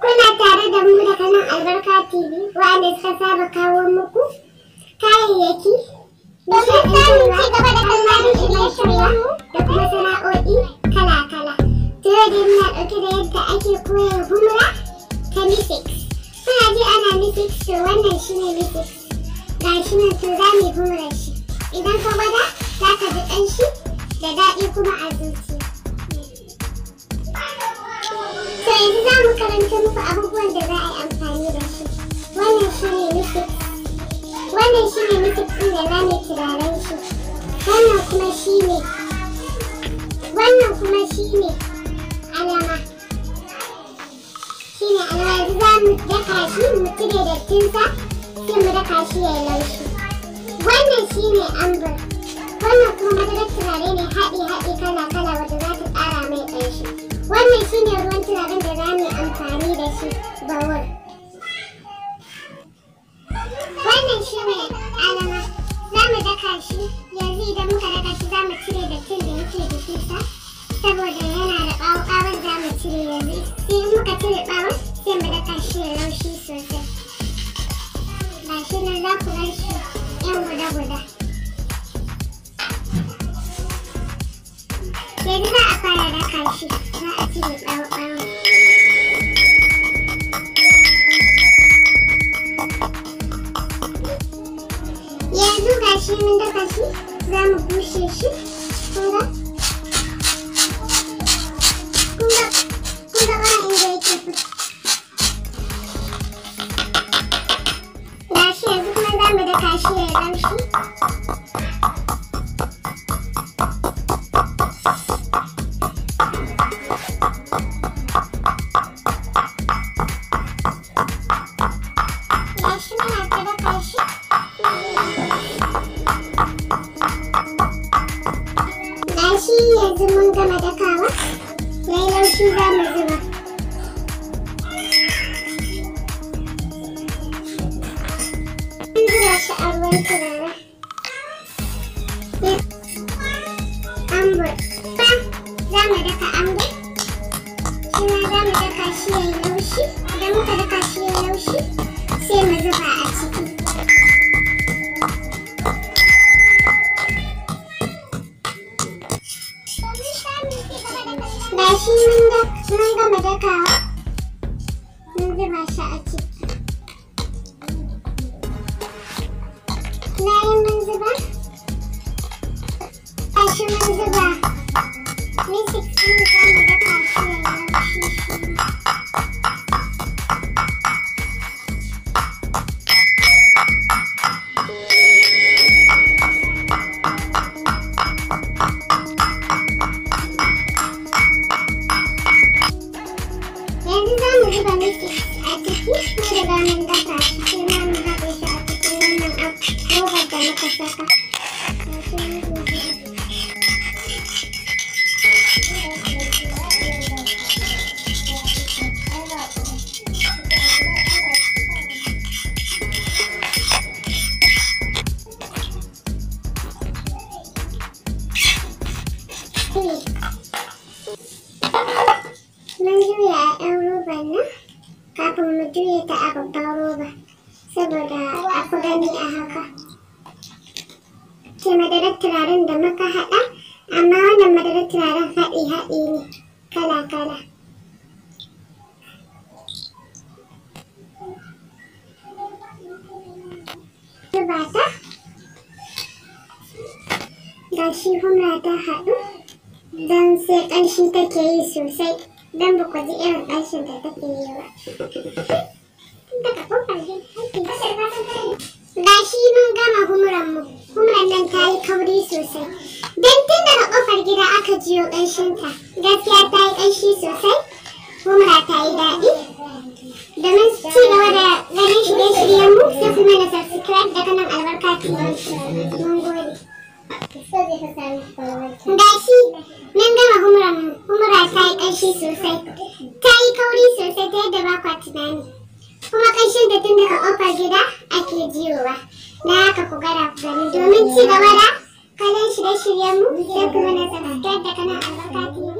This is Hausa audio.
Kuna tare da mu daga nan Albarka TV, wanda suka saba kawo muku kayayyaki domin samun ci gaba da kallon shirye-shiryenmu da kuma sana'o'i kala-kala. Yau dai muna ɗauke da yadda ake koyar humra ta misik. Kuna ji ana misik, to wannan shine misik. Ga shi nan to za mu humra shi. Idan ka gwada za ka ji ƙanshi da daɗi kuma a zuciya. To yanzu za mu karanta muku abubuwan da za a yi amfani da shi. Wannan shine misik. Wannan shine misik ɗin da za mu turaren shi. Wannan kuma shine alama. Shine alama, yanzu za mu daka shi mu cire dattinsa sai mu daka shi ya yi laushi. Wannan shine ambar. Wannan kuma madarar turare ne haɗi kala-kala wadda za ta ƙara mai ƙanshi. Wannan shine ruwan turaren da za mu yi amfani da shi bawul. Wannan shine alama. Za mu daka shi, yanzu idan muka daka shi za mu cire dattin da yake jikinsa saboda yana da ɓawo-ɓawon za mu cire yanzu. Sai in muka cire ɓawon sai mu daka shi ya laushi sosai. Ga shi nan za ku gan shi 'yan guda-guda. Yanzu za a fara daka shi, za a cire ɓawo-ɓawon. Yanzu ga shi mun daka shi, za mu bushe shi. Kunga ɓaron inda yake fito. Ga shi yanzu kuma za mu daka shi ya laushi. Gashi yanzu mun gama dakawa, ya yi laushi za mu zuba. Mun zuba shi a ruwan turare. Ambur. Za mu daka ambur. Shi ma za mu daka shi ya yi laushi. Idan muka daka shi ya yi laushi, sai mu zuba a ciki. Gashi mun gama dakawa, mun zuba shi a ciki. Bayan mun zuba, gashi mun zuba misik ɗin za mu daka shi ya laushi shi ma. Yanzu za mu zuba misik a ciki, mun riga mun daka shi, sai ma mu haɗe shi a cikin wannan robar da muka saka. Mun juya a ɗan roban nan kafin mu juya ta a babban roba saboda a fi gani a haka. Sai madarar turaren da muka haɗa, amma wannan madarar turaren haɗi ne kala-kala. Zuba ta. Ga shi humra ta haɗu. Don sai ƙanshi take yi sosai, don ba ku ji irin ƙanshin da take yi ba. Ga shi mun gama humranmu, humran nan ta yi kauri sosai. Don tun daga ƙofar gida aka jiyo ƙanshinta, gaskiya ta yi ƙanshi sosai, humra ta yi daɗi. Domin ci gaba da ganin shirye-shiryenmu sai kuma na subscribe daga nan Albarka TV. Mun gode. Gashi mun gama humranmu, humra ta yi ƙanshi sosai, ta yi kauri sosai ta yadda ba kwa tunani. Kuma ƙanshin da tun daga ƙofar gida ake jiyowa. Na haka ku gada ku gani domin ci gaba da kallon shirye-shiryenmu sai kuma na subscribe daga nan Albarka TV.